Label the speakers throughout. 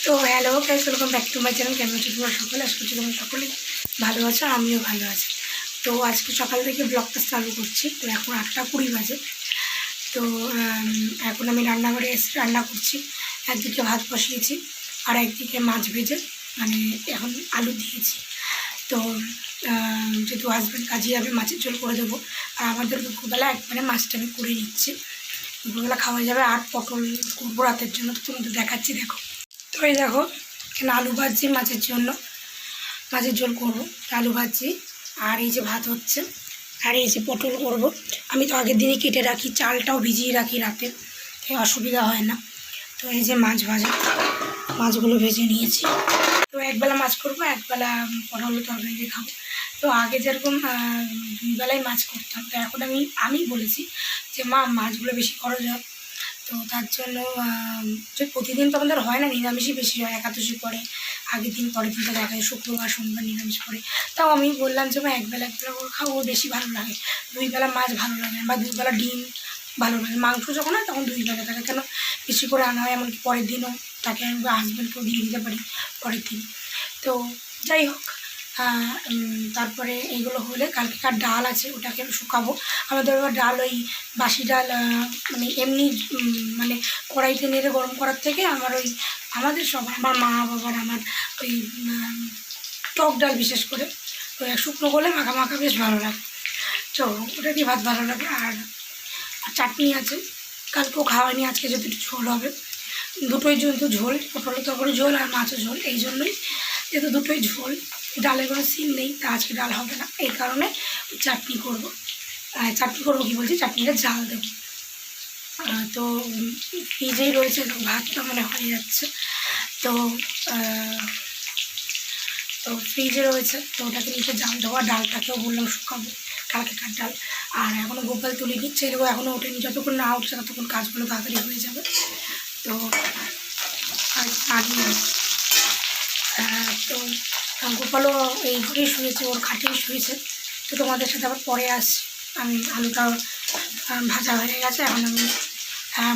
Speaker 1: তো hello guys, welcome back to my channel. কেমন আছো তোমরা সকলে? আশা করছি তোমরা সকলেই ভালো আছো, আমিও ভালো আছি। তো আজকে সকাল থেকে ব্লগটা চালু করছি। তো এখন 8:20 বাজে। তো এখন আমি রান্নাঘরে এসে রান্না করছি। একদিকে ভাত বসিয়েছি আর একদিকে মাছ ভেজে মানে এখন আলু দিয়েছি। তো যেহেতু হাজব্যান্ড কাজে যাবে, মাছের ঝোল করে দেবো। আর আমাদের দুপুরবেলা একবারে মাছটা আমি করে নিচ্ছি, দুপুরবেলা খাওয়া যাবে। আর পটল করবো রাতের জন্য, তো তোমাদের দেখাচ্ছি। দেখো, তো এই দেখো এখানে আলু ভাজছি মাছের জন্য, মাছের ঝোল করবো, আলু ভাজছি। আর এই যে ভাত হচ্ছে, আর এই যে পটল করব। আমি তো আগের দিনই কেটে রাখি, চালটাও ভিজিয়ে রাখি রাতে, তাই অসুবিধা হয় না। তো এই যে মাছ ভাজা, মাছগুলো ভেজে নিয়েছি। তো একবেলা মাছ করবো, একবেলা পটল তরকারি দিয়ে খাবো। তো আগে যেরকম 2 বেলায় মাছ করতাম, তো এখন আমি বলেছি যে মা মাছগুলো বেশি খরচ হয়। তো তার জন্য যে প্রতিদিন তো আমাদের হয় না, নিরামিষই বেশি হয়। একাদশী পরে আগের দিন, পরের দিনটা দেখা যায় শুক্রবার শনিবার নিরামিষ পরে। তাও আমি বললাম যে মা একবেলা করে খাবো, বেশি ভালো লাগে। 2 বেলা মাছ ভালো লাগে, বা 2 বেলা ডিম ভালো লাগে। মাংস যখন হয় তখন 2 বেলা থাকে, কেন বেশি করে আনা হয়। এমনকি পরের দিনও তাকে আমি হাজব্যান্ডকেও দিয়ে দিতে পারি পরের দিন। তো যাই হোক, তারপরে এইগুলো হলে কালকেকার ডাল আছে, ওটাকে শুকাবো। আমাদের এবার ডাল ওই বাসি ডাল মানে এমনি মানে কড়াইতে নেড়ে গরম করার থেকে আমাদের সবার, আমার মা বাবার, আমার ওই টক ডাল বিশেষ করে ওই শুকনো করলে মাখা মাখা বেশ ভালো লাগে। তো ওটা দিয়ে ভাত ভালো লাগে। আর চাটনি আছে, কালকেও খাওয়ানি, আজকে যেহেতু একটু ঝোল হবে, দুটোই যেহেতু ঝোল, পটলের তরকারি ঝোল আর মাছের ঝোল, এই জন্যই যেহেতু দুটোই ঝোল, ডালের কোনো সিন নেই, তা আজকে ডাল হবে না। এই কারণে চাটনি করব। চাটনি করবো কি বলছি, চাটনিটা জাল দেবো। তো ফ্রিজেই রয়েছে, ভাতটা মনে হয়ে যাচ্ছে। তো তো ফ্রিজে রয়েছে, তো ওটাকে নিচে জাল দেওয়া। ডালটাকেও বললাম শুকাবো, কালকেকার ডাল। আর এখনও গোপাল তুলে নিচ্ছে, এরকম এখনও ওঠেনি। যতক্ষণ না উঠছে ততক্ষণ কাজগুলো তাড়াতাড়ি হয়ে যাবে। তো তো গোপালও এই ঘরেই শুয়েছে, ওর খাটেই শুয়েছে। তো তোমাদের সাথে আবার পরে আসছি। আমি আলুটা ভাজা হয়ে গেছে, এখন আমি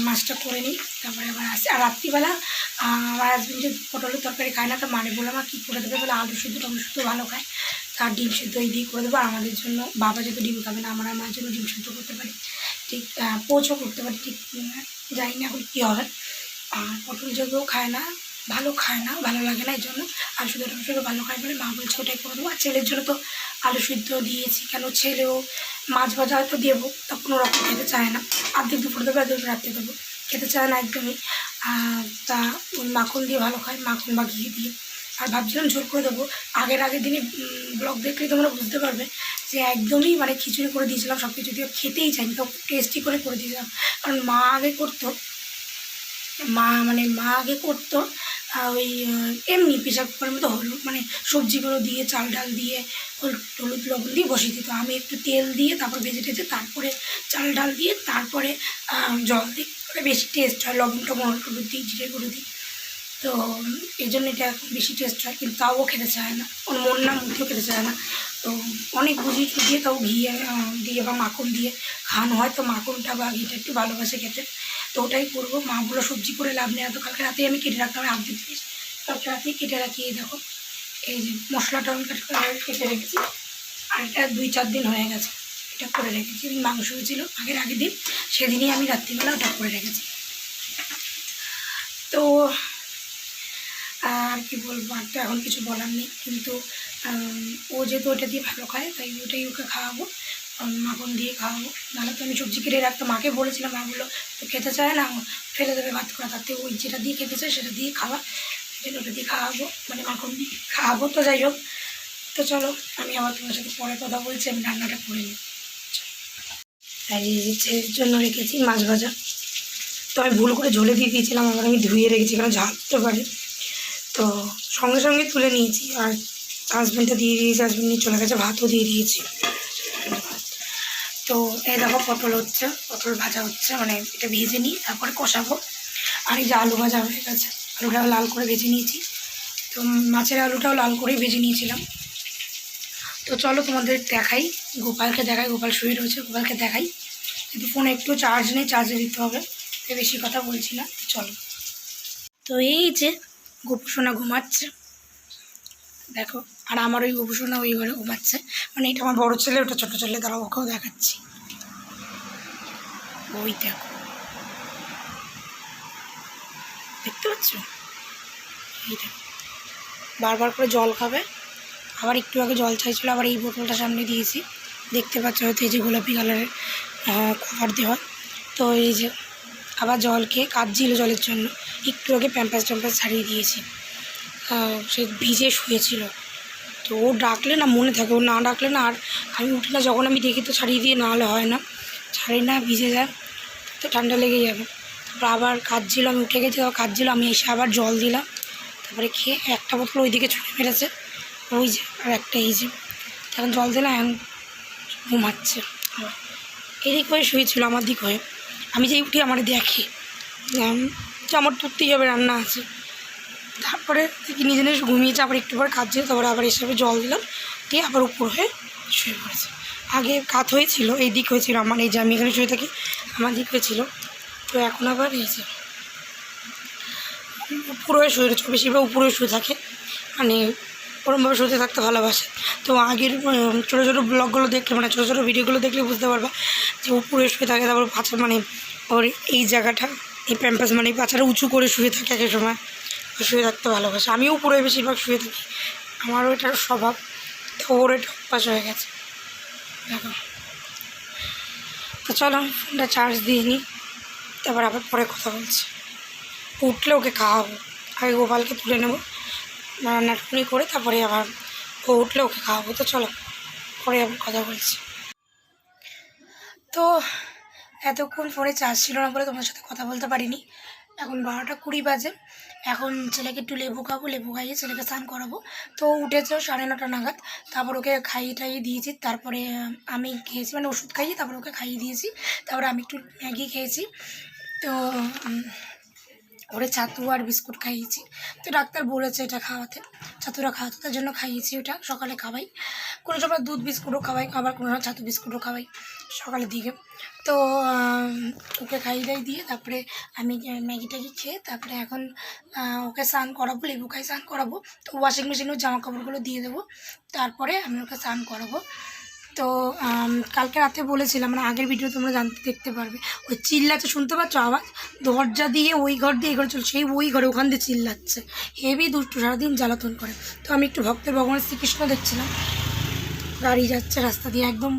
Speaker 1: মাছটা করে নিই, তারপরে আবার আসি। আর রাত্রিবেলা আমার হাজবেন্ড যে পটলের তরকারি খায় না, তো মানে বললাম কী করে দেবে, বলে আলু শুদ্ধ টমেটো শুদ্ধ ভালো খায়, তার ডিম সিদ্ধ এই দিয়ে করে দেবো। আর আমাদের জন্য, বাবা যেহেতু ডিম খাবে না, আমার আমার জন্য ডিম সিদ্ধ করতে পারি, ঠিক পোচও করতে পারি, ঠিক জানি না এখন কী হবে। আর পটল যেহেতু খায় না, ভালো লাগে না, এই জন্য আলু শুদ্ধ টমেটো শুদ্ধ ভালো খায় বলে মা বলছে ওটাই করে দেবো। আর ছেলের জন্য তো আলু সিদ্ধ দিয়েছি, কেন ছেলেও মাছ ভাজা হয়তো দেবো, তা কোনো রকম খেতে চায় না। অর্ধেক দুপুরে দেবো, অর্ধেক রাত্রে দেবো, খেতে চায় না একদমই। তা ওই মাখন দিয়ে ভালো খায়, মাখন বা ঘি দিয়ে। আর ভাবছিলাম ঝোল করে দেবো। আগের দিনে ব্লগ দেখলে তোমরা বুঝতে পারবে যে একদমই মানে খিচুড়ি করে দিয়েছিলাম, সব কিছু দিয়ে খেতেই চাইনি, তো টেস্টি করে দিয়েছিলাম। কারণ মা আগে করতো ওই এমনি প্রেশার কুকারের মতো হলুদ মানে সবজিগুলো দিয়ে, চাল ডাল দিয়ে, হলুদ লবণ দিয়ে বসিয়ে দিত। আমি একটু তেল দিয়ে তারপর ভেজে টেজে তারপরে চাল ডাল দিয়ে তারপরে জল দিই, বেশি টেস্ট হয়। লবণ টবণ হলুদ দিই, জিরে গুঁড়ো দিই, তো এই জন্য এটা বেশি টেস্ট হয়। কিন্তু তাও খেতে চায় না, ওর মন না মুখেও খেতে চায় না। তো অনেক বুঝিয়ে টুজিয়ে তাও ঘি দিয়ে বা মাখন দিয়ে খাওয়ানো হয়। তো মাখনটা বা ঘিটা একটু ভালোবাসে খেতে, তো ওটাই করবো। মাগুলো সবজি করে লাভ নেই, তো কালকে রাতেই আমি কেটে রাখতাম, আপডেট জিনিস কালকে রাতেই কেটে রাখি। দেখো এই যে মশলাটা আমি কেটে রেখেছি, আর এটা 2-4 দিন হয়ে গেছে এটা করে রেখেছি। মাংস হয়েছিল আগের দিন, সেদিনই আমি রাত্রিবেলা ওটা করে রেখেছি। তো আর কি বলবো, আর তো এখন কিছু বলার নেই। কিন্তু ও যেহেতু ওটা দিয়ে ভালো খায়, তাই ওটাই ওকে খাওয়াবো, মাখন দিয়ে খাওয়াবো। নাহলে তো আমি সবজি কেটে রাখতাম, মাকে বলেছিলাম, মা বললো তো খেতে চায় না, ফেলে দেবে ভাত করা, তাতে ওই যেটা দিয়ে খেতে চায় সেটা দিয়ে খাওয়া, যেন ওটা দিয়ে খাওয়াবো, মানে মাখন দিয়ে খাওয়াবো। তো যাই হোক, তো চলো আমি আবার তোমার সাথে পরে কথা বলছি, আমি রান্নাটা করে নিই। তাই ছেলের জন্য রেখেছি মাছ ভাজা। তো আমি ভুল করে ঝোলে দিয়ে দিয়েছিলাম, আবার আমি ধুয়ে রেখেছি, কারণ ঝাল হতে পারে। তো সঙ্গে সঙ্গে তুলে নিয়েছি, আর হাজব্যান্ডটা দিয়ে দিয়েছি, হাজব্যান্ড নিয়ে চলে গেছে, ভাতও দিয়ে দিয়েছি। তো এই দেখো পটল হচ্ছে, পটল ভাজা হচ্ছে, মানে এটা ভেজে নিই তারপরে কষাবো। আর এই যে আলু ভাজা হয়ে গেছে, আলুটাও লাল করে ভেজে নিয়েছি। তো মাছের আলুটাও লাল করেই ভেজে নিয়েছিলাম। তো চলো তোমাদের দেখাই, গোপালকে দেখাই, গোপাল শুয়ে রয়েছে, গোপালকে দেখাই। কিন্তু ফোনে একটু চার্জ নেই, চার্জে দিতে হবে, তো বেশি কথা বলছি না, চলো। তো এই যে গোপুসোনা ঘুমাচ্ছে দেখো, আর আমার ওই গোপুসোনা ওই ঘরে ঘুমাচ্ছে, মানে এটা আমার বড়ো ছেলে, ওটা ছোটো ছেলে, তারা ওকেও দেখাচ্ছি। ওই দেখো, দেখতে পাচ্ছ, এই দেখো বারবার করে জল খাবে, আবার একটু আগে জল চাইছিল, আবার এই বোতলটা সামনে দিয়েছি, দেখতে পাচ্ছ হয়তো এই যে গোলাপি কালারের কভার দেওয়া। তো এই যে আবার জল খেয়ে কাঁদছিল জলের জন্য, একটু আগে প্যাম্পাস ট্যাম্পাস ছাড়িয়ে দিয়েছি, সে ভিজে শুয়েছিল। তো ও ডাকলে না মনে থাকে, ও না ডাকলে না আর আমি উঠি না, যখন আমি দেখি তো ছাড়িয়ে দিয়ে, না হলে হয় না, ছাড়ি না, ভিজে যায় তো ঠান্ডা লেগে যাবে। তারপর আবার কাঁদছিল, আমি উঠে গেছি, আবার কাঁদছিল, আমি এসে আবার জল দিলাম, তারপরে খেয়ে একটা বোতল ওইদিকে ছুঁড়ে মেরেছে, ওই যে আর একটা এই যে এখন জল দিলাম, এখন ঘুমাচ্ছে। আবার এদিক হয়ে শুয়েছিল আমার দিক হয়ে, আমি যেই উঠি আমার দেখে যে আমার তুলতেই হবে, রান্না আছে। তারপরে দেখি নিজে নিজে ঘুমিয়েছে, আবার একটু পরে কাঁদছিল, তারপরে আবার এসে জল দিলাম, দিয়ে আবার উপর হয়ে শুয়ে পড়েছে। আগে কাত হয়েছিল, এই দিক হয়েছিল আমার, এই যে আমি এখানে শুয়ে থাকি আমার দিক হয়েছিল, তো এখন আবার এই যে উপর হয়ে শুয়ে রয়েছে, বেশিরভাগ উপরে শুয়ে থাকে, মানে ওরমভাবে শুতে থাকতে ভালোবাসে। তো আগের ছোটো ছোটো ব্লগগুলো দেখলে, মানে ছোটো ছোটো ভিডিওগুলো দেখলে বুঝতে পারবা যে উপরে শুয়ে থাকে, তারপর পাছা মানে ওর এই জায়গাটা, এই প্যাম্পাস মানে পাছাটা উঁচু করে শুয়ে থাকে, এক সময় শুয়ে থাকতে ভালোবাসে। আমিও উপরে বেশিরভাগ শুয়ে থাকি, আমারও এটার স্বভাব, তো ওর এটা অভ্যাস হয়ে গেছে দেখো। তো চলো ফোনটা চার্জ দিয়ে নিই, তারপর আবার পরে কথা বলছি। উঠলে ওকে খাওয়াবো, আগে গোপালকে তুলে নেবো রান্নাটুকুনি করে, তারপরে আবার ও উঠলে ওকে খাওয়াবো। তো চলো পরে আবার কথা বলছি। তো এতক্ষণ ফোনে চার্জ ছিল না বলে তোমার সাথে কথা বলতে পারিনি। এখন 12টা 20 বাজে, এখন ছেলেকে একটু লেবু খাবো, লেবু খাইয়ে ছেলেকে স্নান করাবো। তো উঠেছে 9:30 নাগাদ, তারপর ওকে খাইয়ে টাইয়ে দিয়েছি, তারপরে আমি খেয়েছি, মানে ওষুধ খাইয়ে তারপরে ওকে খাইয়ে দিয়েছি, তারপরে আমি একটু ম্যাগি খেয়েছি। তো ওরে ছাতু আর বিস্কুট খাইয়েছি, তো ডাক্তার বলেছে এটা খাওয়াতে, ছাতুটা খাওয়াতে, তার জন্য খাইয়েছি। ওটা সকালে খাওয়াই, কোনো সময় দুধ বিস্কুটও খাওয়াই, আবার কোনো সময় ছাতু বিস্কুটও খাওয়াই সকালের দিকে। তো ওকে খাইয়ে দাই দিয়ে তারপরে আমি ম্যাগি ট্যাগি খেয়ে তারপরে এখন ওকে স্নান করাবো, লেবু খাই স্নান করাবো। তো ওয়াশিং মেশিনেও জামা কাপড়গুলো দিয়ে দেবো, তারপরে আমি ওকে স্নান করাবো। তো কালকে রাতে বলেছিলাম, মানে আগের ভিডিও তোমরা দেখতে পারবে, ওই চিল্লাচ্ছে, শুনতে পাচ্ছ আওয়াজ, দরজা দিয়ে ওই ঘর দিয়ে এই ঘরে চলছে, সেই ওই ঘরে ওখান দিয়ে চিল্লাচ্ছে, হেভি দুষ্টু, সারাদিন জ্বালাতন করে। তো আমি একটু ভক্তের ভগবানের শ্রীকৃষ্ণ দেখছিলাম, গাড়ি যাচ্ছে রাস্তা দিয়ে, একদম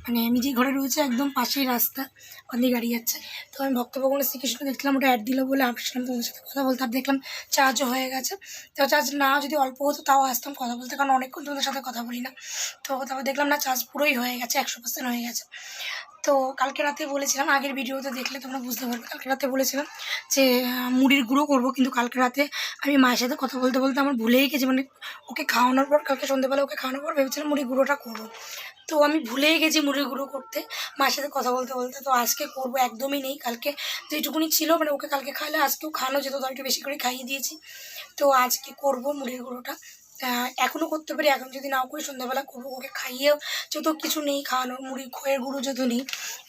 Speaker 1: মানে আমি যে ঘরে রয়েছে একদম পাশেই রাস্তা, ওখান দিয়ে গাড়ি যাচ্ছে। তো আমি ভক্ত ভগবানের শ্রীকৃষ্ণ দেখছিলাম, ওটা অ্যাড দিল বলে আসলাম তোমাদের সাথে কথা বলতে। আর দেখলাম চার্জও হয়ে গেছে, তো চার্জ না যদি অল্প হতো তাও আসতাম কথা বলতে, কারণ অনেকক্ষণ তোমাদের সাথে কথা বলি না। তো তারপর দেখলাম না, চার্জ পুরোই হয়ে গেছে, 100% হয়ে গেছে। তো কালকে রাতে বলেছিলাম, আগের ভিডিওতে দেখলে তোমরা বুঝতে পারবে, কালকে রাতে বলেছিলাম যে মুড়ির গুঁড়ো করবো, কিন্তু কালকে রাতে আমি মায়ের সাথে কথা বলতে বলতে আমার ভুলেই গেছি, মানে ওকে খাওয়ানোর পর, কালকে সন্ধ্যেবেলা ওকে খাওয়ানোর পর ভেবেছিলাম মুড়ির গুঁড়োটা করবো, তো আমি ভুলেই গেছি মুড়ির গুঁড়ো করতে মায়ের সাথে কথা বলতে বলতে। তো আজকে করবো, একদমই নেই, কালকে যেটুকুনি ছিল, মানে ওকে কালকে খাইলে আজকেও খাওয়ানো যেত, তো একটু বেশি করে খাইয়ে দিয়েছি। তো আজকে করবো মুড়ির গুঁড়োটা, এখনও করতে পারি, এখন যদি নাও করি সন্ধ্যাবেলা করবো, ওকে খাইয়েও যেহেতু কিছু নেই খাওয়ানোর, মুড়ি খয়ের গুঁড়ো যেহেতু নেই,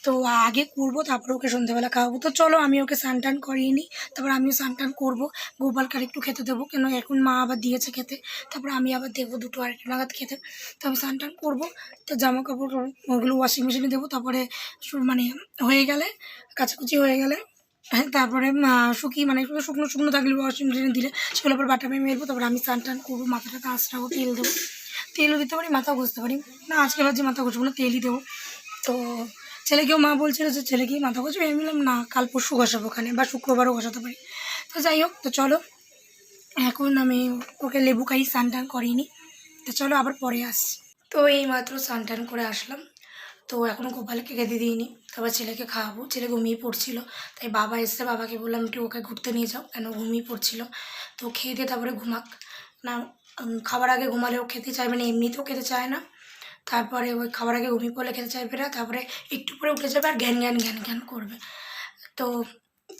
Speaker 1: তো আগে করবো, তারপর ওকে সন্ধ্যাবেলা খাওয়াবো। তো চলো আমি ওকে স্নান টান করিয়ে নিই, তারপর আমিও স্নান টান করবো, গোপালকে আর একটু খেতে দেবো, কেন এখন মা আবার দিয়েছে খেতে, তারপর আমি আবার দেবো 2টো 2:30 নাগাদ খেতে। তো আমি স্নান টান করবো, তো জামা কাপড় ওগুলো ওয়াশিং মেশিনে দেবো, তারপরে মানে হয়ে গেলে, কাচাকুচি হয়ে গেলে, হ্যাঁ তারপরে শুকিয়ে, মানে শুকনো শুকনো থাকলে ওয়াশিং মেশিনে দিলে সেগুলো আবার বাটামে মেলবো, তারপরে আমি স্নান টান করবো, মাথাটাতে আঁচড়াবো, তেল দেবো, তেলও দিতে পারি, মাথাও ঘষতে পারি, না আজকে ভাবছি মাথা ঘষবো না, তেলই দেবো। তো ছেলেকেও মা বলছিল যে ছেলেকেই মাথা ঘষবে, আমি বললাম না, কাল পরশু ঘষাবো ওখানে, বা শুক্রবারও ঘষাতে পারি। তো যাই হোক, তো চলো এখন আমি ওকে লেবু খাই, স্নান টান করিনি, তো চলো আবার পরে আসছি। তো এই মাত্র স্নান টান করে আসলাম, তো এখনও গোপালকে খেতে দিইনি, তারপর ছেলেকে খাওয়াবো, ছেলে ঘুমিয়ে পড়ছিল, তাই বাবা এসে বাবাকে বললাম একটু ওকে ঘুরতে নিয়ে যাও, কেন ঘুমিয়ে পড়ছিল। তো খেয়ে দিয়ে তারপরে ঘুমাক না, খাবার আগে ঘুমালে ও খেতে চাইবে না, এমনিতেও খেতে চায় না, তারপরে ওই খাবার আগে ঘুমিয়ে পড়লে খেতে চাইবে না, তারপরে একটু পরে উঠে যাবে আর ঘ্যান ঘ্যান ঘ্যান ঘ্যান করবে, তো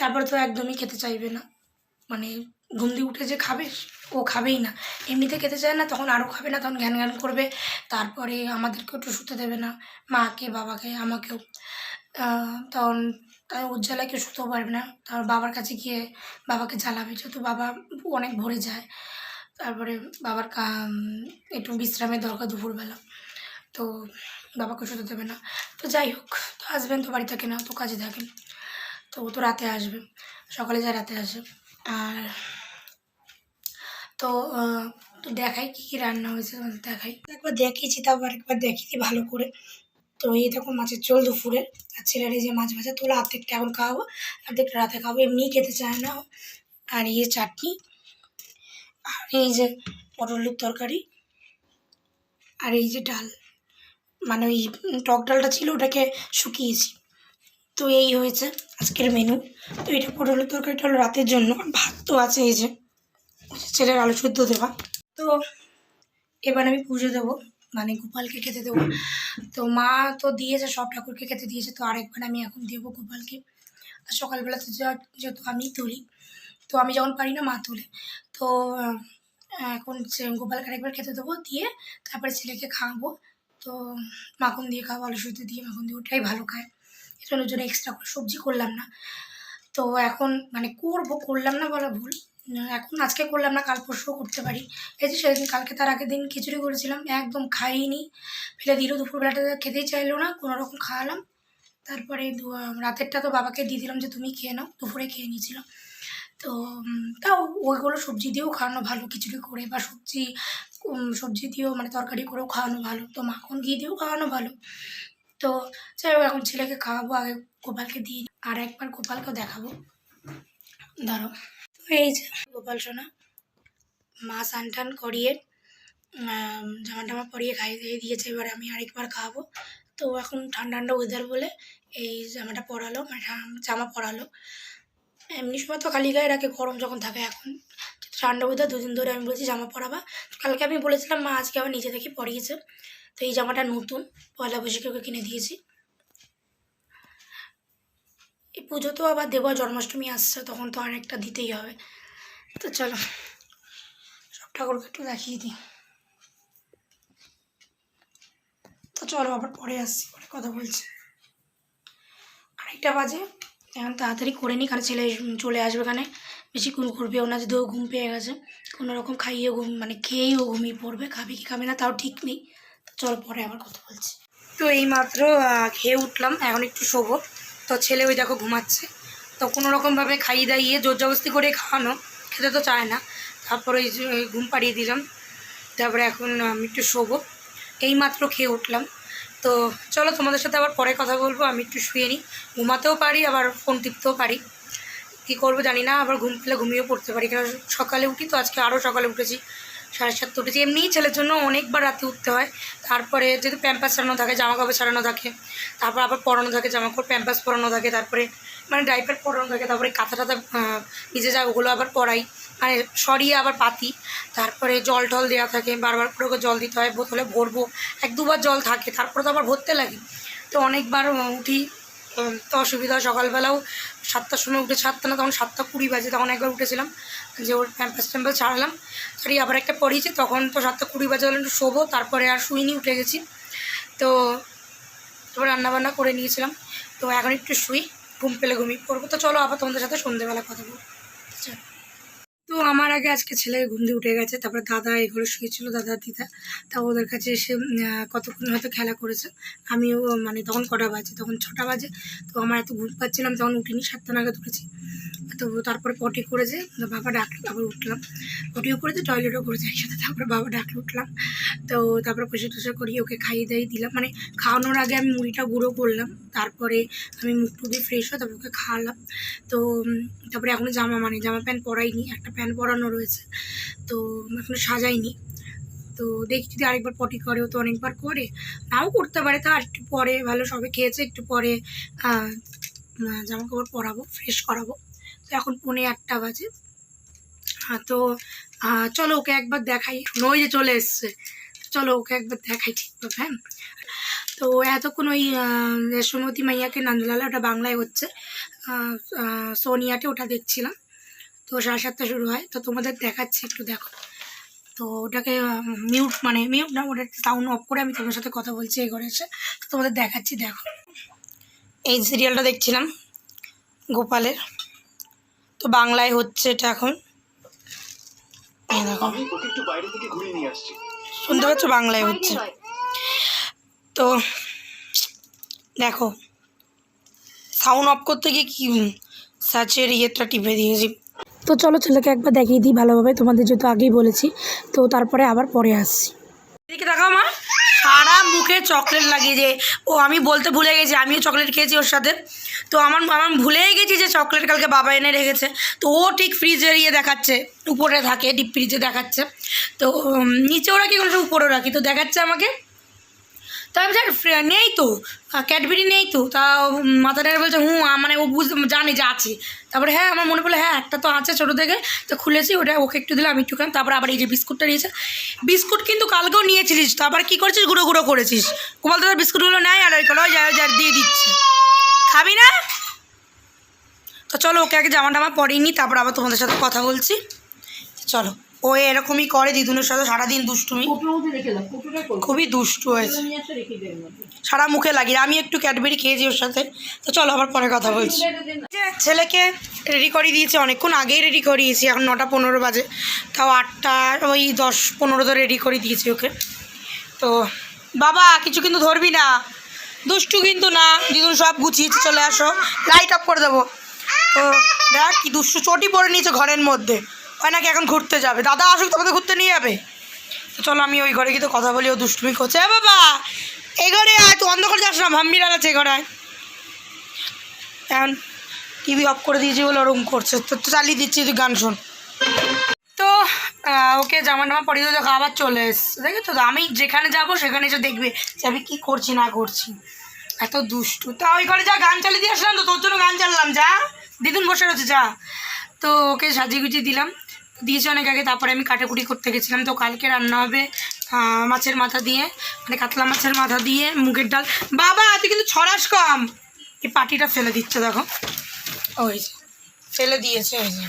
Speaker 1: তারপরে তো একদমই খেতে চাইবে না, মানে ঘুম দিয়ে উঠে যে খাবে, ও খাবেই না, এমনিতে খেতে চায় না, তখন আরও খাবে না, তখন ঘ্যান ঘ্যান করবে, তারপরে আমাদেরকেও একটু শুতে দেবে না, মাকে বাবাকে আমাকেও, তখন তাই ওর জ্বালায় কেউ শুতেও পারবে না। তারপর বাবার কাছে গিয়ে বাবাকে জ্বালাবে, যেহেতু বাবা অনেক ভরে যায়। তারপরে বাবার একটু বিশ্রামের দরকার দুপুরবেলা, তো বাবাকে শুতে দেবে না। তো যাই হোক, তো আসবেন তো, বাড়ি থাকে না, তো কাজে থাকেন। তো ও তো রাতে আসবে, সকালে যায় রাতে আসে। আর তো তো দেখাই কী কী রান্না হয়েছে তোমাদের দেখাই। একবার দেখিয়েছি, তারপর একবার দেখিয়ে ভালো করে। তো এই দেখো মাছের ঝোল দুপুরে, আর ছেলের এই যে মাছ ভাজা তোলা, অর্ধেকটা এখন খাওয়াবো, অর্ধেকটা রাতে খাবো, এমনিই খেতে চায় না। আর এই চাটনি, আর এই যে পটলের তরকারি, আর এই যে ডাল, মানে ওই টক ডালটা ছিল ওটাকে শুকিয়েছি। তো এই হয়েছে আজকের মেনু। তো এটা পটলের তরকারিটা হলো রাতের জন্য, ভাত তো আছে এই যে ছেলের আলু শুদ্ধ দেওয়া। তো এবার আমি পুজো দেবো, মানে গোপালকে খেতে দেবো। তো মা তো দিয়েছে, সব ঠাকুরকে খেতে দিয়েছে, তো আরেকবার আমি এখন দেবো গোপালকে। আর সকালবেলা তো যেহেতু আমি তুলি, তো আমি যখন পারি না মা তুলে। তো এখন গোপালকে আরেকবার খেতে দেবো, দিয়ে তারপরে ছেলেকে খাওয়াবো। তো মাখন দিয়ে খাওয়াবো, আলু সুদ্ধ দিয়ে মাখন দিয়ে, ওটাই ভালো খায়। এজন্য এক্সট্রা করে সবজি করলাম না। তো এখন মানে করলাম না বলা ভুল, এখন আজকে করলাম না, কাল পরশুও করতে পারি। এই যে সেদিন কালকে তার আগের দিন খিচুড়ি করেছিলাম, একদম খাইনি, ফেলে দিল। দুপুরবেলাটা খেতেই চাইলো না, কোনো রকম খাওয়ালাম। তারপরে রাতেরটা তো বাবাকে দিয়ে দিলাম যে তুমি খেয়ে নাও, দুপুরে খেয়ে নিয়েছিলাম। তো তাও ওইগুলো সবজি দিয়েও খাওয়ানো ভালো, খিচুড়ি করে বা সবজি দিয়েও মানে তরকারি করেও খাওয়ানো ভালো, তো মাখন ঘি দিয়েও খাওয়ানো ভালো। তো যাই হোক, এখন ছেলেকে খাওয়াবো, আগে গোপালকে দিয়ে আর একবার গোপালকেও দেখাবো, ধরো। তো এই যে গোপাল সোনা, মা স্নান টান করিয়ে জামা টামা পরিয়ে খাইয়ে দিয়ে দিয়েছে, এবার আমি আরেকবার খাওয়াবো। তো এখন ঠান্ডা ঠান্ডা ওয়েদার বলে এই জামাটা পরালো, মানে জামা পরালো। এমনি সময় তো খালি গায়ে রাখে গরম যখন থাকে, এখন ঠান্ডা ওয়েদার, দুদিন ধরে আমি বলছি জামা পরাবা। কালকে আমি বলেছিলাম, মা আজকে আবার নিজে থেকে পরিয়েছে। তো এই জামাটা নতুন, পয়লা বৈশাখে ওকে কিনে দিয়েছি। এই পুজো তো আবার দেবো, জন্মাষ্টমী আসছে, তখন তো আর একটা দিতেই হবে। তো চলো সব ঠাকুরকে একটু দেখিয়ে দিই। তো চলো আবার পরে আসছি, পরে কথা বলছি। 2:30 বাজে, এখন তাড়াতাড়ি করে নিই, কারণ ছেলে চলে আসবে, এখানে বেশিক্ষণ ঘুরবেও না, যদিও ঘুম পেয়ে গেছে। কোনো রকম খাইয়ে মানে খেয়েই ও ঘুমিয়ে পড়বে, খাবে কি খাবে না তাও ঠিক নেই। তো চলো পরে আবার কথা বলছি। তো এই মাত্র খেয়ে উঠলাম, এখন একটু শোবো। তো ছেলে ওই দেখো ঘুমাচ্ছে, তো কোনো রকমভাবে খাইয়ে দাইয়ে জোর জবরদস্তি করে খাওয়ানো, খেতে তো চায় না। তারপরে ওই যে ঘুম পাড়িয়ে দিলাম, তারপরে এখন আমি একটু শোবো। এই মাত্র খেয়ে উঠলাম। তো চলো তোমাদের সাথে আবার পরে কথা বলবো, আমি একটু শুয়ে নিই, ঘুমাতেও পারি আবার ফোন টিপতেও পারি, কী করবো জানি না, আবার ঘুম পেলে ঘুমিয়েও পড়তে পারি, কারণ সকালে উঠি তো, আজকে আরও সকালে উঠেছি, 7:30 উঠেছি। এমনিই ছেলের জন্য অনেকবার রাতে উঠতে হয়, তারপরে যেহেতু প্যাম্পাস ছাড়ানো থাকে, জামা কাপড় ছাড়ানো থাকে, তারপর আবার পরানো থাকে, জামা কাপড় প্যাম্পাস পরানো থাকে, তারপরে মানে ডাইপার পরানো থাকে, তারপরে কাঁথা টাথা ভিজে যায়, ওগুলো আবার পরাই, মানে সরিয়ে আবার পাতি, তারপরে জল টল দেওয়া থাকে, বারবার করে জল দিতে হয়, বোতলে ভরবো, 1-2 বার জল থাকে, তারপরে তো আবার ভরতে লাগে। তো অনেকবার উঠি, তো অসুবিধা। সকালবেলাও 7টার সময় উঠে, 7টা না, তখন 7:20 বাজে, তখন একবার উঠেছিলাম, যে ওর প্যাম্পাস ট্যাম্পাস ছাড়ালাম, ছাড়িয়ে আবার একটা পরিয়েছি, তখন তো 7:20 বাজে হলে একটু শোবো, তারপরে আর শুইনি, উঠে গেছি। তো তারপর রান্নাবান্না করে নিয়েছিলাম, তো এখন একটু শুই, ঘুম পেলে ঘুমিয়ে পড়বো। তো চলো আবার তোমাদের সাথে সন্ধ্যেবেলা কথা বলবো। চলো। তো আমার আগে আজকে ছেলে ঘুম দিয়ে উঠে গেছে, তারপরে দাদা এগুলো শুয়েছিল, দাদা দিদা, তা ওদের কাছে এসে কতক্ষণ হয়তো খেলা করেছে। আমিও মানে তখন কটা বাজে, তখন 6টা বাজে, তো আমার এত ঘুম পাচ্ছিলাম, তখন উঠিনি, 7টা নাগাদ উঠেছি। তো তারপরে পটি করেছে, বাবা ডাকলো, তারপরে উঠলাম, পটিও করেছে, টয়লেটও করেছে একসাথে, তারপরে বাবা ডাকলে উঠলাম। তো তারপরে পয়সা টসা করিয়ে ওকে খাইয়ে দিয়ে দিলাম, মানে খাওয়ানোর আগে আমি মুড়িটা গুঁড়ো করলাম, তারপরে আমি মুখ টুক দিয়ে ফ্রেশ হয়ে তারপরে ওকে খাওয়ালাম। তো তারপরে এখনও জামা প্যান্ট পরাইনি, একটা প্যান্ট পরানো রয়েছে, তো এখনও সাজাইনি। তো দেখি যদি আরেকবার পটি করেও, তো অনেকবার করে, নাও করতে পারে, তা আর একটু পরে ভালো, সবে খেয়েছে, একটু পরে জামা কাপড় পরাবো, ফ্রেশ করাবো। তো এখন 1:45 বাজে। তো চলো ওকে একবার দেখাই, ওই যে চলে এসছে, চলো ওকে একবার দেখাই ঠিকভাবে। হ্যাঁ, তো এতক্ষণ ওই সুমতি মাইয়াকে নন্দলালা, ওটা বাংলায় হচ্ছে, সোনিয়াতে ওটা দেখছিলাম। তো 7:30 শুরু হয়, তো তোমাদের দেখাচ্ছি, একটু দেখো। তো ওটাকে মিউট না, ওটা সাউন্ড অফ করে আমি তোমার সাথে কথা বলছি এই ঘরে এসে, তো তোমাদের দেখাচ্ছি, দেখো। এই সিরিয়ালটা দেখছিলাম, গোপালের। তো বাংলায় হচ্ছে এটা এখন, দেখো শুনতে পাচ্ছ, বাংলায় হচ্ছে। তো দেখো সাউন্ড অফ করতে গিয়ে কি সার্চের ইয়েটা টিপে দিয়েছি। তো চলো ছেলেকে একবার দেখিয়ে দিই ভালোভাবে, তোমাদের যেহেতু আগেই বলেছি। তো তারপরে আবার পরে আসছি। এদিকে দেখাও মা, সারা মুখে চকলেট লাগিয়ে যে, ও আমি বলতে ভুলে গেছি, আমিও চকলেট খেয়েছি ওর সাথে। তো আমার ভুলেই গেছি যে চকলেট কালকে বাবা এনে রেখেছে। তো ও ঠিক ফ্রিজের ইয়ে দেখাচ্ছে, উপরে থাকে ডিপ ফ্রিজে দেখাচ্ছে। তো নিচেও রাখি কোনো উপরেও রাখি, তো দেখাচ্ছে আমাকে। তো আমি স্যার নেই তো, ক্যাডবেরি নেই তো। তা মাথা নেড়ে বলছে মানে ও জানে যে আছে। তারপরে হ্যাঁ আমার মনে পড়লো হ্যাঁ একটা তো আছে ছোটো থেকে। তো খুলেছি, ওটা ওকে একটু দিলাম, আমি একটু খাম। তারপর আবার এই যে বিস্কুটটা নিয়েছে, বিস্কুট কিন্তু কালকেও নিয়েছিলিস, তো আবার কী করেছিস, গুঁড়ো গুঁড়ো করেছিস। গোপাল দাদার বিস্কুটগুলো নেয় আর ওই করে যা দিয়ে দিচ্ছে, খাবি না? তো চলো ওকে আগে জামা টামা পরিয়ে নিই, তারপর আবার তোমাদের সাথে কথা বলছি। চলো, ও এরকমই করে দিদুনের সাথে সারাদিন দুষ্টুমি, খুবই দুষ্টু হয়েছে, সারা মুখে লাগিয়ে। আমি একটু ক্যাডবেরি খেয়েছি ওর সাথে। তো চলো আবার পরে কথা বলছি। ছেলেকে রেডি করিয়ে দিয়েছি, অনেকক্ষণ আগেই রেডি করিয়েছি, এখন 9:15 বাজে। তাও 8টা ওই 10-15 তো রেডি করে দিয়েছি ওকে। তো বাবা কিছু কিন্তু ধরবি না, দুষ্টু কিন্তু না। দিদুন সব গুছিয়েছি, চলে আসো, লাইট অফ করে দেবো। তো দেখ কি দুষ্টু, চটি পরে নিয়েছে ঘরের মধ্যে, হয় নাকি এখন ঘুরতে যাবে। দাদা আসুক তোমাদের ঘুরতে নিয়ে যাবে। তো চলো আমি ওই ঘরে গিয়ে তো কথা বলি, ও দুষ্টুমি করছে। বাবা এই ঘরে আয়, তুই অন্ধ করে যাস না, ভাম্বিরাল আছে ঘরে আয়। এখন টিভি অফ করে দিয়েছি বলে ওরকম করছে, তো চালিয়ে দিচ্ছি, তুই গান শোন। তো ওকে জামা টামা পরিয়ে দেখো আবার চলে এসছে, দেখেছো তো। আমি যেখানে যাবো সেখানে এসে দেখবে যে আমি কী করছি না করছি, এত দুষ্টু। তা ওই ঘরে যা, গান চালিয়ে দিয়ে আসলাম তো, তোর জন্য গান চাললাম, যা দিদুন বসে রয়েছে যা। তো ওকে সাজিয়ে গুজিয়ে দিলাম, দিয়েছি অনেক আগে। তারপরে আমি কাটাকুটি করতে গেছিলাম। তো কালকে রান্না হবে মাছের মাথা দিয়ে, মানে কাতলা মাছের মাথা দিয়ে মুগের ডাল। বাবা তুই কিন্তু ছড়াস কম, এই পাটিটা ফেলে দিচ্ছে দেখো, ওই যে ফেলে দিয়েছে ওই যে।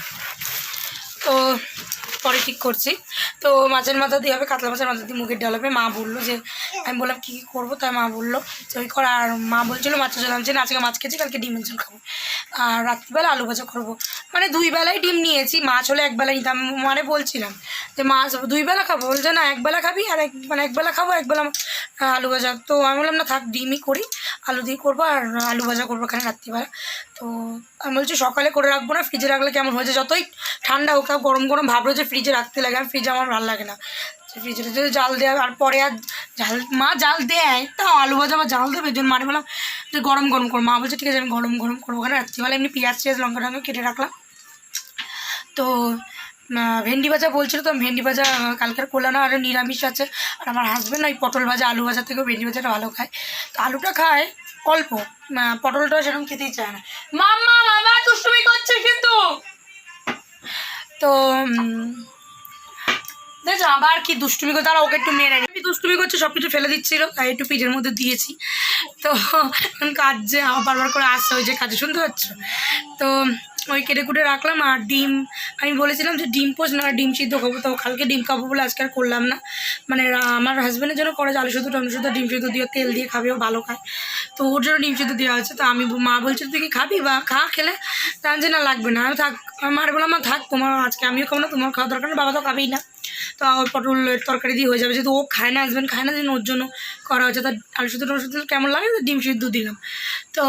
Speaker 1: তো পরে ঠিক করছি। তো মাছের মাথা দিয়ে হবে, কাতলা মাছের মাথা দিয়ে মুগের ডাল হবে। মা বললো যে, আমি বললাম কী কী করবো, তাই মা বললো যে ওই কর। আর মা বলছিলো মাছের ঝোল আনছে না, আজকে মাছ খেয়েছি, কালকে ডিমের ঝোল খাবো, আর রাত্রিবেলা আলু ভাজা করবো। মানে 2 বেলায় ডিম নিয়েছি, মাছ হলে 1 বেলা নিতাম। মানে বলছিলাম যে মাছ 2 বেলা খাবো, বলছে না 1 বেলা খাবি, আর মানে 1 বেলা খাবো, 1 বেলা আলু ভাজা। তো আমি বললাম না থাক, ডিমই করি, আলু দিয়ে করবো, আর আলু ভাজা করবো এখানে রাত্রিবেলা। তো আমি বলছি সকালে করে রাখবো না, ফ্রিজে রাখলে কেমন হয়েছে, যতই ঠান্ডা হোক গরম গরম ভাবলো যে ফ্রিজে রাখতে লাগে, আর ফ্রিজে আমার ভালো লাগে না। ফ্রিজে যদি জাল দেওয়া, আর পরে আর মা জাল দেয়, তাও আলু ভাজা আবার জাল দেবে, জন্য মানে বললাম যে গরম গরম করবো। মা বলছে ঠিক আছে আমি গরম গরম করবো। ওখানে রাত্রিবেলা এমনি পেঁয়াজ লঙ্কা টঙ্কা কেটে রাখলাম। তো ভেন্ডি ভাজা বলছিল, তো ভেন্ডি ভাজা কালকের করলাম না, আর নিরামিষ আছে। আর আমার হাজব্যান্ড ওই পটল ভাজা আলু ভাজা থেকেও ভেন্ডি ভাজাটা ভালো খায়। তো আলুটা খায় অল্প, পটলটা সেরকম খেতেই চায় না। মামা দুষ্টুমি করছে কিন্তু। তো দেখো আবার কি দুষ্টুমি করছে, তারা ওকে একটু মেরে নেই, দুষ্টুমি করছে, সব কিছু ফেলে দিচ্ছিলো, তাই একটু ফ্রিজের মধ্যে দিয়েছি। তো এখন কাজ যে আমার বারবার করে আসছে, ওই যে কাজে, শুনতে পাচ্ছ। তো ওই কেটে কুটে রাখলাম। আর ডিম আমি বলেছিলাম যে ডিম পোচ না ডিম সিদ্ধ খাবো, তো কালকে ডিম খাবো বলে আজকে আর করলাম না। মানে আমার হাজব্যান্ডের জন্য করে আলু শুধু টমেটো শুধু ডিম সিদ্ধ দিয়ে তেল দিয়ে খাবে, ও ভালো খায়, তো ওর জন্য ডিম সিদ্ধ দেওয়া হচ্ছে। তো আমি মা বলছে তুই কি খাবি বা খা, খেলে তার যে না লাগবে না, আমি থাক। আমার বললাম মা থাক, তোমার আজকে আমিও খাবো না, তোমার খাওয়া দরকার নেই, বাবা তো খাবেই না। তো পটলের তরকারি দিয়ে হয়ে যাবে, যেহেতু ও খায় না, হাজব্যান্ড খায় না, যেন ওর জন্য করা হয়েছে। তার আলু সিদ্ধ টমেটো সিদ্ধ কেমন লাগে, ডিম সিদ্ধ দিলাম। তো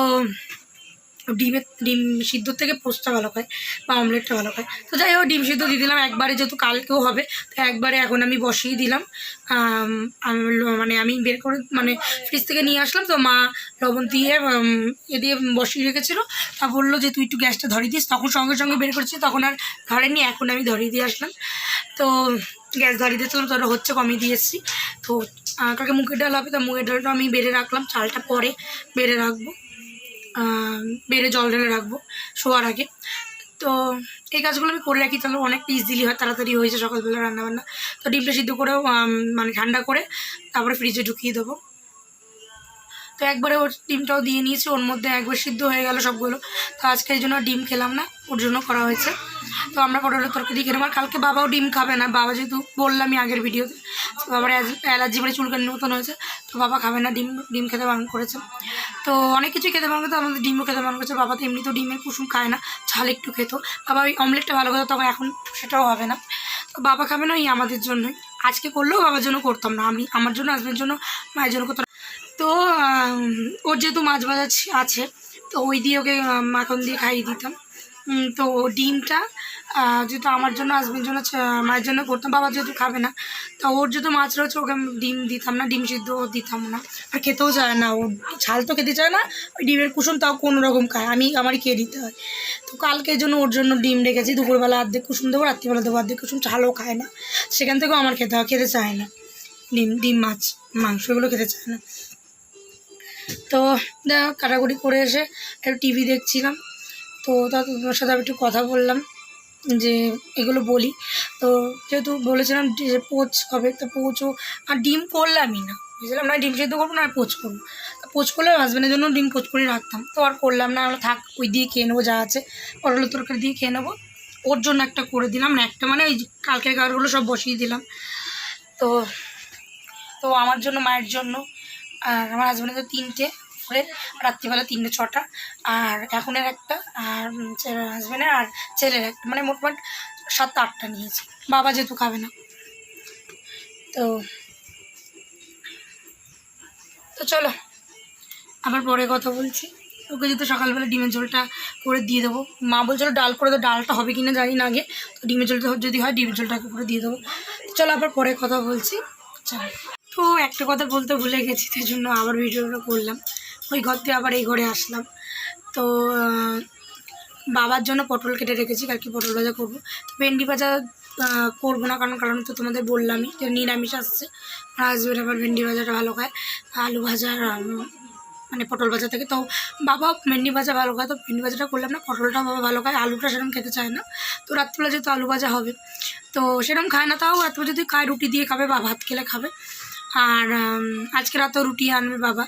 Speaker 1: ডিম সিদ্ধর থেকে পোস্টটা ভালো খায় বা অমলেটটা ভালো খায়। তো যাই হোক ডিম সিদ্ধ দিয়ে দিলাম একবারে, যেহেতু কালকেও হবে, তো একবারে এখন আমি বসিয়ে দিলাম। মানে আমি বের করে মানে ফ্রিজ থেকে নিয়ে আসলাম, তো মা লবণ দিয়ে এ দিয়ে বসিয়ে রেখেছিলো। তা বললো যে তুই একটু গ্যাসটা ধরিয়ে দিস, তখন সঙ্গে সঙ্গে বের করছি, তখন আর ধরেনি, এখন আমি ধরিয়ে দিয়ে আসলাম। তো গ্যাস ধরিয়ে দিয়েছিলাম, তো হচ্ছে কমিয়ে দিয়ে এসেছি। তো কাকে মুগের ডাল হবে, তো মুগের ডালটা আমি বেড়ে রাখলাম, চালটা পরে বেড়ে রাখবো, বেড়ে জল ঢেলে রাখবো শোয়ার আগে। তো এই কাজগুলো আমি করে রাখি, তাহলে অনেক ইজিলি হয়, তাড়াতাড়ি হয়েছে সকালবেলা রান্নাবান্না। তো ডিমটা সিদ্ধ করেও মানে ঠান্ডা করে তারপরে ফ্রিজে ঢুকিয়ে দেবো। তো একবারে ওর ডিমটাও দিয়ে নিয়েছি, ওর মধ্যে একবার সিদ্ধ হয়ে গেল সবগুলো। তো আজকে এই জন্য ডিম খেলাম না, ওর জন্য করা হয়েছে। তো আমরা পটলের তরকারি খেলাম। আর কালকে বাবাও ডিম খাবে না, বাবা যেহেতু বললামই আগের ভিডিওতে বাবার অ্যালার্জি বলে চুলকানি নতুন হয়েছে, তো বাবা খাবে না, ডিম খেতে বারণ করেছে। তো অনেক কিছুই খেতে মন করতো, আমাদের ডিমও খেতে মন করছে। বাবা তো এমনি তো ডিমের কুসুম খায় না, ঝাল একটু খেত। বাবা ওই অমলেটটা ভালো করতো, তখন এখন সেটাও হবে না। তো বাবা খাবে না, এই আমাদের জন্যই। আজকে করলেও বাবার জন্য করতাম না, আমি আমার জন্য, হাজবেন্ডের জন্য, মায়ের জন্য করতাম। তো ওর যেহেতু মাছ ভাজা আছে, তো ওই দিয়ে ওকে মাখন দিয়ে খাইয়ে দিতাম। তো ডিমটা যেহেতু আমার জন্য, হাজবেন্ডের জন্য, মায়ের জন্য করতাম। বাবা যেহেতু খাবে না, তো ওর যেহেতু মাছ রয়েছে, ওকে আমি ডিম দিতাম না, ডিম সিদ্ধ দিতাম না। আর খেতেও চায় না, ও ঝাল তো খেতে চায় না, ওই ডিমের কুসুম তাও কোনো রকম খায়, আমারই খেয়ে দিতে হয়। তো কালকের জন্য ওর জন্য ডিম রেখেছি, দুপুরবেলা অর্ধেক কুসুম দেবো, রাত্রিবেলা দেবো অর্ধেক কুসুম। ঝালও খায় না, সেখান থেকেও আমার খেতে চায় না। ডিম মাছ মাংস এগুলো খেতে চায় না। তো কাটাকুটি করে এসে একটু টিভি দেখছিলাম। তো তোমার সাথে আমি একটু কথা বললাম, যে এগুলো বলি। তো যেহেতু বলেছিলাম যে পোচ হবে, তো পোচও আর ডিম করলামই না, বুঝলাম না, ডিম সেদ্ধ করবো না, আর পোচ করবো। তো পোচ করলে হাজব্যান্ডের জন্য ডিম পোচ করে রাখতাম, তো আর করলাম না। আমরা থাক, ওই দিয়ে খেয়ে নেবো, যা আছে পটলের তরকারি দিয়ে খেয়ে নেবো। ওর জন্য একটা করে দিলাম না, একটা মানে ওই কালকের খাবারগুলো সব বসিয়ে দিলাম। তো তো আমার জন্য, মায়ের জন্য, আর আমার হাজব্যান্ডের 3টে করে, রাত্রিবেলা 3টে 6টা, আর এখনের একটা, আর হাজব্যান্ডের আর ছেলের একটা, মানে মোটমাট 7-8টা নিয়েছি। বাবা যেহেতু খাবে না। তো তো চলো আবার পরে কথা বলছি। ওকে যেহেতু সকালবেলা ডিমের ঝোলটা করে দিয়ে দেবো, মা বলছিল ডাল করে, তো ডালটা হবে কি না জানি না আগে। তো ডিমের ঝোলটা যদি হয়, ডিমের ঝোলটাকে করে দিয়ে দেবো। তো চলো আবার পরে কথা বলছি। চলো। তো একটা কথা বলতে ভুলে গেছি, তাই জন্য আবার ভিডিওটা করলাম। ওই ঘর থেকে আবার এই ঘরে আসলাম। তো বাবার জন্য পটল কেটে রেখেছি, কালকে পটল ভাজা করবো। তো ভেন্ডি ভাজা করবো না, কারণ তো তোমাদের বললামই যে নিরামিষ আসছে। আর হাজবেন্ড আবার ভেন্ডি ভাজাটা ভালো খায়, আলু ভাজা মানে পটল ভাজা থেকে। তো বাবা ভেন্ডি ভাজা ভালো খায়, তো ভেন্ডি ভাজাটা করলাম না। পটলটা বাবা ভালো খায়, আলুটা সেরকম খেতে চায় না। তো রাত্রিবেলা যেহেতু আলু ভাজা হবে, তো সেরকম খায় না, তাও রাত্রিবেলা যদি খায় রুটি দিয়ে খাবে বা ভাত খেলে খাবে। আর আজকে রাতেও রুটি আনবে বাবা।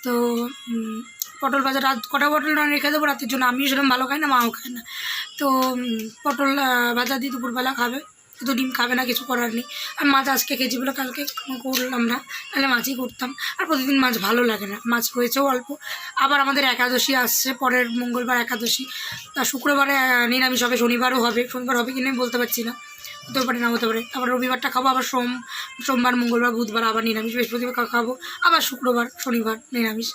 Speaker 1: তো পটল ভাজা কটা পটল রান্না রেখে দেবো রাতের জন্য, আমিও সেরকম ভালো খাই না, মাও খায় না। তো পটল ভাজা দিয়ে দুপুরবেলা খাবে। তো ডিম খাবে না, কিছু করার নেই। আর মাছ আজকে খেয়েছি বলে কালকে করলাম না, নাহলে মাছই করতাম। আর প্রতিদিন মাছ ভালো লাগে না, মাছ রয়েছেও অল্প। আবার আমাদের একাদশী আসছে, পরের মঙ্গলবার একাদশী। তা শুক্রবারে নিরামিষ হবে, শনিবার হবে কি না বলতে পারছি না, হতে পারে না হতে পারে। আবার রবিবারটা খাবো, আবার সোমবার, মঙ্গলবার, বুধবার আবার নিরামিষ, বৃহস্পতিবার খাবো, আবার শুক্রবার, শনিবার নিরামিষ।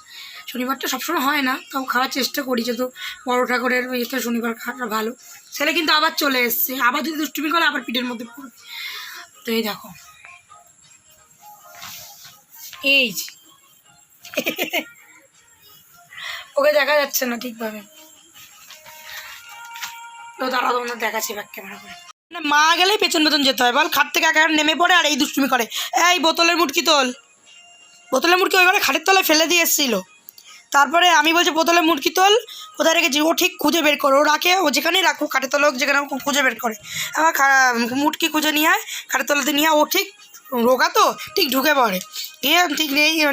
Speaker 1: শনিবারটা সবসময় হয় না, তাও খাওয়ার চেষ্টা করি, যেহেতু বড় ঠাকুরের ইয়েতে শনিবার খাওয়াটা ভালো। ছেলে কিন্তু আবার চলে এসছে, আবার যদি দুষ্টুমি করে আবার পিঠের মধ্যে পড়বে। তো এই দেখো, এই যে ওকে দেখা যাচ্ছে না ঠিকভাবে, তো দাঁড়া তোমাদের দেখাচ্ছি ব্যাক ক্যামেরা করে। না, মা গেলেই পেছন পেছন যেতে হয়, বল। খাট থেকে একা নেমে পড়ে আর এই দুষ্টুমি করে। এই বোতলের মুটকি তোল, বোতলের মুটকি ওইবারে খাটের তলায় ফেলে দিয়ে এসেছিলো। তারপরে আমি বলছি বোতলের মুটকি তোল, কোথায় রেখেছি, ও ঠিক খুঁজে বের করে, ও রাখে, ও যেখানেই রাখুক খাটের তলা হোক, যেখানে খুঁজে বের করে। আমার মুটকি খুঁজে নিয়ে আয়, খাটের তলাতে নিয়ে ও ঠিক রোগা তো ঠিক ঢুকে পড়ে। ঠিক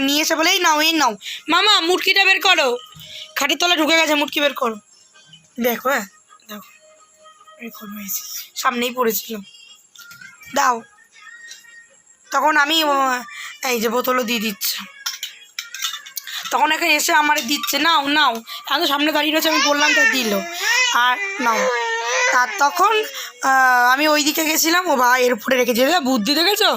Speaker 1: নিয়ে এসে বলে এই নাও মামা মুটকিটা বের করো, খাটের তলায় ঢুকে গেছে, মুটকি বের করো। দেখো, হ্যাঁ দেখো, সামনেই পড়েছিল, দাও। তখন আমি এই যে বোতলও দিয়ে দিচ্ছে, তখন এখানে এসে আমার দিচ্ছে, নাও এখন সামনে দাঁড়িয়ে রয়েছে, আমি বললাম তাই দিল, আর নাও। আর তখন আমি ওই দিকে গেছিলাম, ও বা এর উপরে রেখেছি, বুদ্ধি দেখেছো,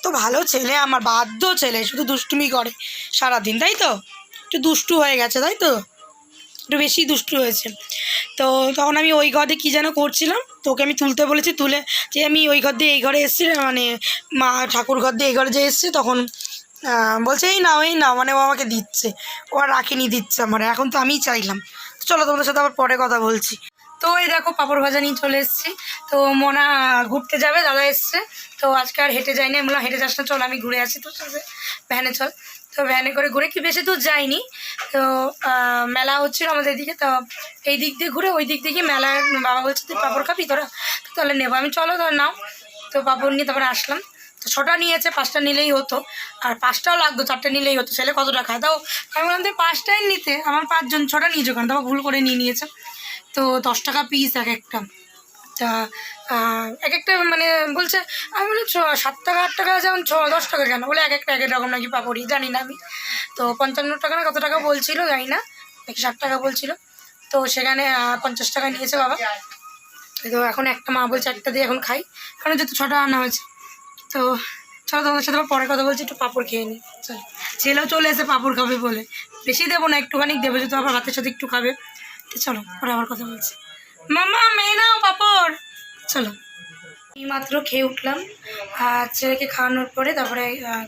Speaker 1: তো ভালো ছেলে আমার, বাধ্য ছেলে, শুধু দুষ্টুমি করে সারাদিন, তাই তো, একটু দুষ্টু হয়ে গেছে, তাই তো, একটু বেশি দুষ্টু হয়েছে। তো তখন আমি ওই ঘরে কী যেন করছিলাম, তো ওকে আমি তুলতে বলেছি, তুলে যে আমি ওই ঘর দিয়ে এই ঘরে এসেছি, মানে মা ঠাকুর ঘর দিয়ে এই ঘরে যে এসেছি, তখন বলছে এই নাও, মানে ও আমাকে দিচ্ছে, ও আর রাখিনি, দিচ্ছে আমার, এখন তো আমিই চাইলাম। তো চলো তোমাদের সাথে আবার পরে কথা বলছি। তো এই দেখো পাঁপড় ভাজা নিয়ে চলে এসেছি। তো মোনা ঘুরতে যাবে, দাদা এসছে, তো আজকে আর হেঁটে যায়নি। আমি বললাম হেঁটে যাস না, চল আমি ঘুরে আসি, তো ভ্যানে চল। তো ভ্যানে করে ঘুরে, কি বেশি দূর যাইনি। তো মেলা হচ্ছিল আমাদের এদিকে, তো এই দিক দিয়ে ঘুরে ওই দিক দিয়ে মেলার, বাবা বলছে তুই পাঁপড় খাবি তোরা, তাহলে নেবো। আমি চলো তো নাও। তো পাঁপড় নিয়ে তারপরে আসলাম। তো 6টা নিয়েছে, 5টা নিলেই হতো, আর 5টাও লাগতো, 4টে নিলেই হতো, ছেলে কতটা খায়। তাও আমি বললাম তুই 5টাই নিতে, আমার 5জন, 6টা নিয়েছো কেন, তারপর ভুল করে নিয়েছে। তো 10 টাকা পিস এক একটা। তো তা এক একটা মানে বলছে, আমি বলি 7 টাকা 8 টাকা যেমন 10 টাকা কেন, বলে এক একটা এক এক রকম নাকি পাপড়ি, জানি না আমি। তো 55 টাকা না কত টাকা বলছিল জানি না, নাকি 60 টাকা বলছিল। তো সেখানে 50 টাকা নিয়েছে বাবা। তো এখন একটা মা বলছে একটা দিয়ে এখন খাই, কারণ যেহেতু 6টা আনা হয়েছে। তো চলো তোমাদের সাথে পরে কথা বলছি, একটু পাঁপড় খেয়ে নিই। চলো, ছেলেও চলে এসে পাঁপড় খাবে বলে, বেশি দেবো না, একটুখানি দেবো, যেহেতু আবার ভাতের সাথে একটু খাবে। তো চলো পরে আবার কথা বলছি। মামা মেয়ে নাও পাঁপড়। চলো, এই মাত্র খেয়ে উঠলাম, ছেলেকে খাওয়ানোর পরে তারপরে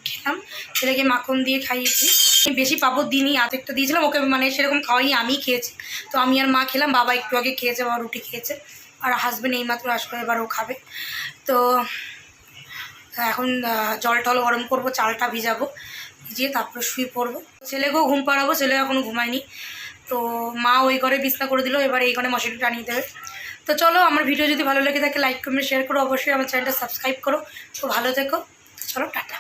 Speaker 1: খেলাম। ছেলেকে মাখন দিয়ে খাইয়েছি, আমি বেশি পাঁপড় দিইনি, আধেকটা দিয়েছিলাম ওকে, মানে সেরকম খাওয়াইনি, আমিই খেয়েছি। তো আমি আর মা খেলাম, বাবা একটু আগে খেয়েছে, বাবা রুটি খেয়েছে, আর হাজব্যান্ড এই মাত্র আসলে এবার ও খাবে। তো এখন জল টল গরম করবো, চালটা ভিজাবো, ভিজিয়ে তারপরে শুয়ে পড়বো। ছেলেকেও ঘুম পাড়াবো, ছেলে এখনও ঘুমায়নি। তো মা ওই ঘরে বিছনা করে দিল, এবার এই ঘরে মশারি টানিয়ে দেবে। তো চলো, আমার ভিডিও যদি ভালো লেগে থাকে লাইক কমেন্ট শেয়ার করো, অবশ্যই আমার চ্যানেলটা সাবস্ক্রাইব করো। তো ভালো থেকো, চলো টাটা।